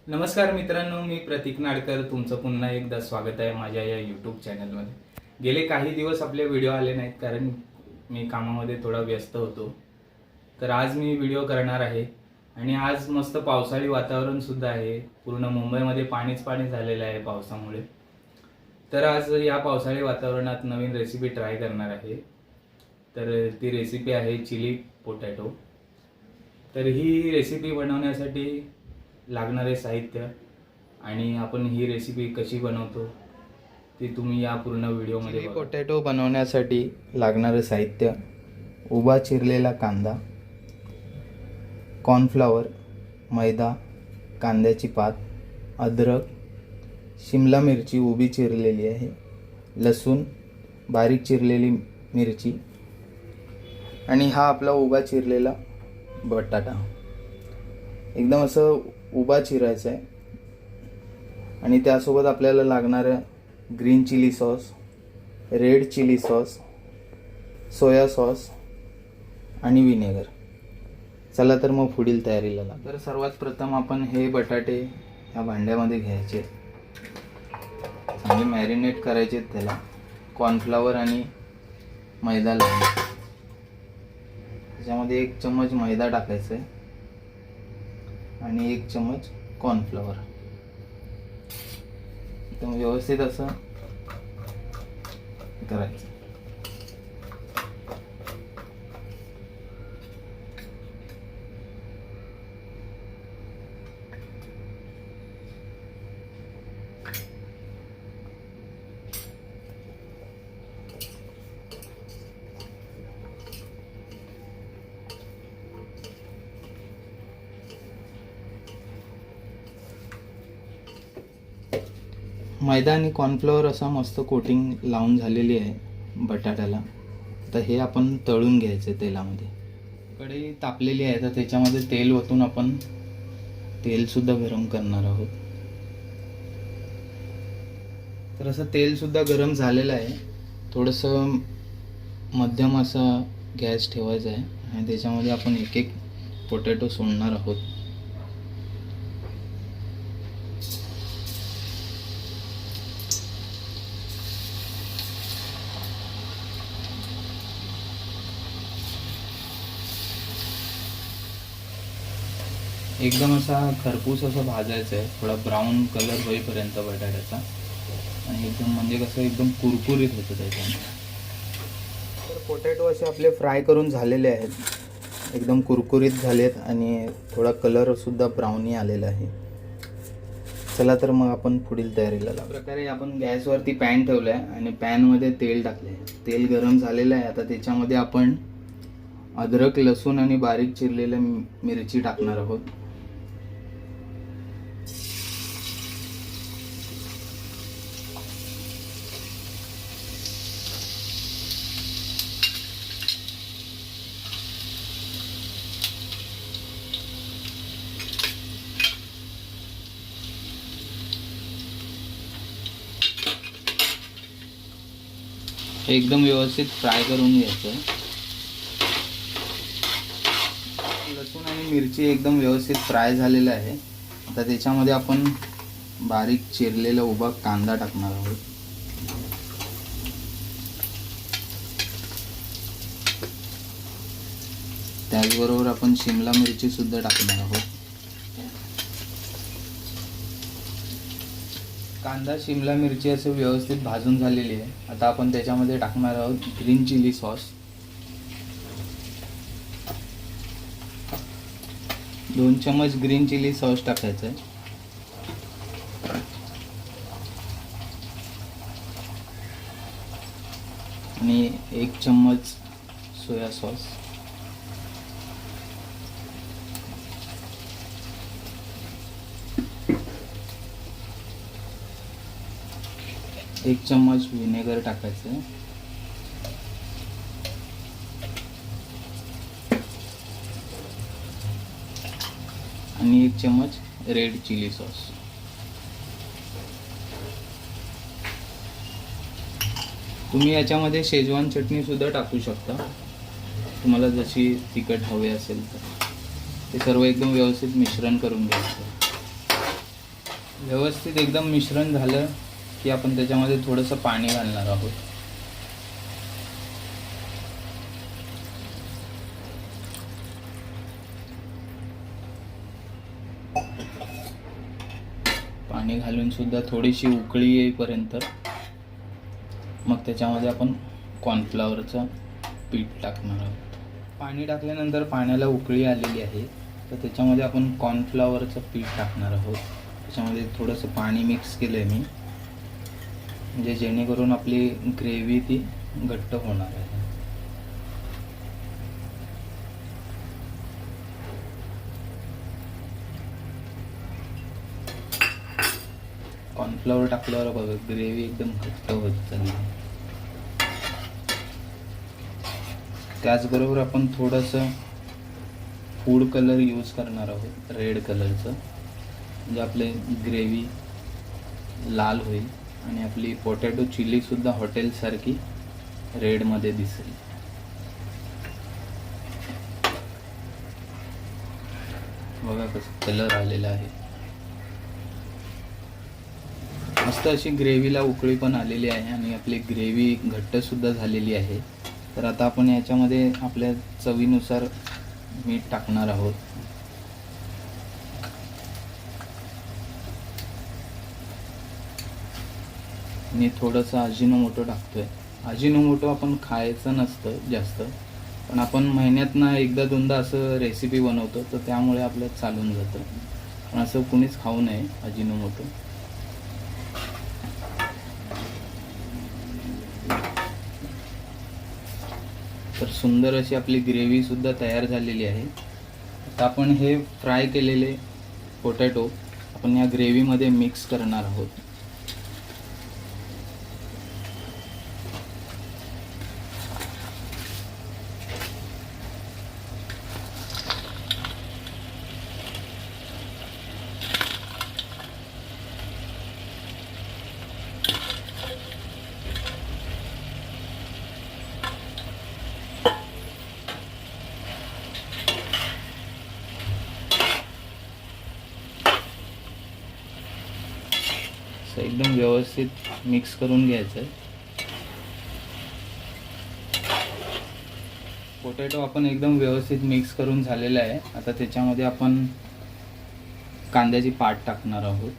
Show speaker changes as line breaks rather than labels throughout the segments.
नमस्कार मित्रांनो, मी प्रतीक नाडकर. तुमचं पुन्हा एकदा स्वागत आहे माझ्या या यूट्यूब चॅनलमध्ये. गेले काही दिवस आपले व्हिडिओ आले नाहीत कारण मी कामामध्ये थोडा व्यस्त होतो. तर आज मी व्हिडिओ करणार आहे आणि आज मस्त पावसाळी वातावरण सुद्धा आहे. पूर्ण मुंबईमध्ये पाणीच पाणी झालेलं आहे पावसामुळे. तर आज या पावसाळी वातावरणात नवीन रेसिपी ट्राय करणार आहे. तर ती रेसिपी आहे चिली पोटॅटो. तर ही रेसिपी बनवण्यासाठी लागणारे साहित्य आणि आपण ही रेसिपी कशी बनवतो ती तुम्ही या पूर्ण व्हिडिओमध्ये बघा. पोटॅटो बनवण्यासाठी लागणारे साहित्य: उभा चिरलेला कांदा, कॉर्नफ्लॉवर, मैदा, कांद्याची पात, अद्रक, शिमला मिरची उभी चिरलेली आहे, लसूण, बारीक चिरलेली मिरची आणि हा आपला उभा चिरलेला बटाटा. एकदम असं उभा चिरायचा आहे. आणि त्यासोबत आपल्याला लागणारं green chilli sauce, red chilli sauce, soya sauce आणि विनेगर. चला तर मग पुढील तयारीला लागू. तर सर्वात प्रथम आपण हे बटाटे ह्या भांड्यामध्ये घ्यायचे, चांगले मॅरिनेट करायचे. त्याला कॉर्नफ्लॉवर आणि मैदा लावायचा. त्याच्यामध्ये 1 चम्मच मैदा टाकायचा आहे आणि 1 चम्मच कॉर्नफ्लॉवर. एकदम व्यवस्थित असं करायचं. मैदा आणि कॉर्नफ्लॉवर असा मस्त कोटिंग लावून झालेली आहे बटाट्याला. तर हे आपण तळून घ्यायचं तेलामध्ये. कढई तापलेली आहे तर त्याच्यामध्ये तेल ओतून आपण तेलसुद्धा गरम करणार आहोत. तर असं तेलसुद्धा गरम झालेलं आहे. थोडंसं मध्यम असा गॅस ठेवायचा आहे आणि त्याच्यामध्ये आपण एक एक पोटॅटो सोडणार आहोत. एकदम असा खरपूस असा भाजायचा आहे, थोडा ब्राऊन कलर होईपर्यंत बटाट्याचा. आणि एकदम म्हणजे कसं एकदम कुरकुरीत होतं त्याच्यामध्ये. तर पोटॅटो असे आपले फ्राय करून झालेले आहेत, एकदम कुरकुरीत झालेत आणि थोडा कलरसुद्धा ब्राऊनी आलेला आहे. चला तर मग आपण पुढील तयारीला लागू. प्रकारे आपण गॅसवरती पॅन ठेवला आहे आणि पॅनमध्ये तेल टाकले आहे. तेल गरम झालेलं आहे. आता त्याच्यामध्ये आपण अद्रक, लसूण आणि बारीक चिरलेल्या मिरची टाकणार आहोत. एकदम व्यवस्थित फ्राय करून घ्यायचं. लसूण आणि मिरची एकदम व्यवस्थित फ्राय झालेलं आहे. आता त्याच्यामध्ये आपण बारीक चिरलेला उभा कांदा टाकणार आहोत. त्याचबरोबर आपण शिमला मिरची सुद्धा टाकणार आहोत. कांदा, शिमला मिरची असं व्यवस्थित भाजून झालेली आहे. आता आपण त्याच्यामध्ये टाकणार आहोत ग्रीन चिली सॉस. 2 चम्मच ग्रीन चिली सॉस टाकायचं आहे. आणि 1 चम्मच सोया सॉस. एक चम्मच विनेगर टाकायचं आहे. आणि 1 चम्मच रेड चिली सॉस. तुम्ही याच्यामध्ये शेजवान चटणी सुद्धा टाकू शकता, तुम्हाला जशी तिखट हवे असेल तर. ते सर्व एकदम व्यवस्थित मिश्रण करून घ्यायचं. व्यवस्थित एकदम मिश्रण झालं की आपण त्याच्यामध्ये थोडंसं पाणी घालणार आहोत. पाणी घालून सुद्धा थोडीशी उकळी येईपर्यंत मग त्याच्यामध्ये आपण कॉर्नफ्लॉवरचं पीठ टाकणार आहोत. पाणी टाकल्यानंतर पाण्याला उकळी आलेली आहे, तर त्याच्यामध्ये आपण कॉर्नफ्लॉवरचं पीठ टाकणार आहोत. त्याच्यामध्ये थोडंसं पाणी मिक्स केलं आहे मी, म्हणजे जेणेकरून आपली ग्रेव्ही ती घट्ट होणार आहे. कॉर्नफ्लॉवर टाकल्यावर बघा ग्रेव्ही एकदम घट्ट होत चालली. त्याचबरोबर आपण थोडंसं फूड कलर यूज करणार आहोत, रेड कलरचं, म्हणजे आपले ग्रेव्ही लाल होईल आणि आपली पोटॅटो चिलीसुद्धा हॉटेलसारखी रेडमध्ये दिसेल. बघा कसं कलर आलेला आहे. मस्त अशी ग्रेव्हीला उकळी पण आलेली आहे आणि आपली ग्रेव्ही घट्टसुद्धा झालेली आहे. तर आता आपण याच्यामध्ये आपल्या चवीनुसार मीठ टाकणार आहोत. आणि थोडंसं अजिनोमोटो टाकतोय. अजिनोमोटो आपण खायचं नसतं जास्त, पण आपण महिन्यातनं एकदा दोनदा असं रेसिपी बनवतो, तर त्यामुळे आपल्याला चालून जातं. पण असं कुणीच खाऊ नये अजिनोमोटो. तर सुंदर अशी आपली ग्रेव्हीसुद्धा तयार झालेली आहे. आता आपण हे फ्राय केलेले पोटॅटो आपण या ग्रेव्हीमध्ये मिक्स करणार आहोत. एकदम व्यवस्थित मिक्स करून घ्यायचं आहे. पोटॅटो आपण एकदम व्यवस्थित मिक्स करून झालेला आहे. आता त्याच्यामध्ये आपण कांद्याची पात टाकणार आहोत.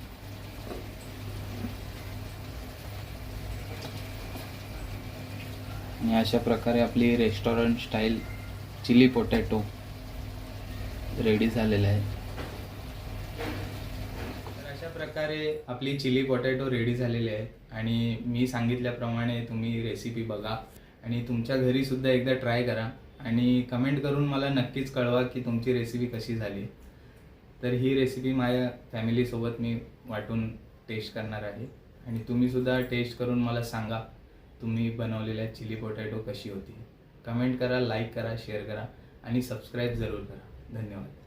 आणि अशा प्रकारे आपली restaurant style chilli potato ready झालेला आहे. अशा प्रकारे आपली चिली पोटॅटो रेडी झालेली आहे. आणि मी सांगितल्याप्रमाणे तुम्ही रेसिपी बघा आणि तुमच्या घरीसुद्धा एकदा ट्राय करा आणि कमेंट करून मला नक्कीच कळवा की तुमची रेसिपी कशी झाली. तर ही रेसिपी माझ्या फॅमिलीसोबत मी वाटून टेस्ट करणार आहे आणि तुम्हीसुद्धा टेस्ट करून मला सांगा तुम्ही बनवलेल्या चिली पोटॅटो कशी होती. कमेंट करा, लाईक करा, शेअर करा आणि सबस्क्राईब जरूर करा. धन्यवाद.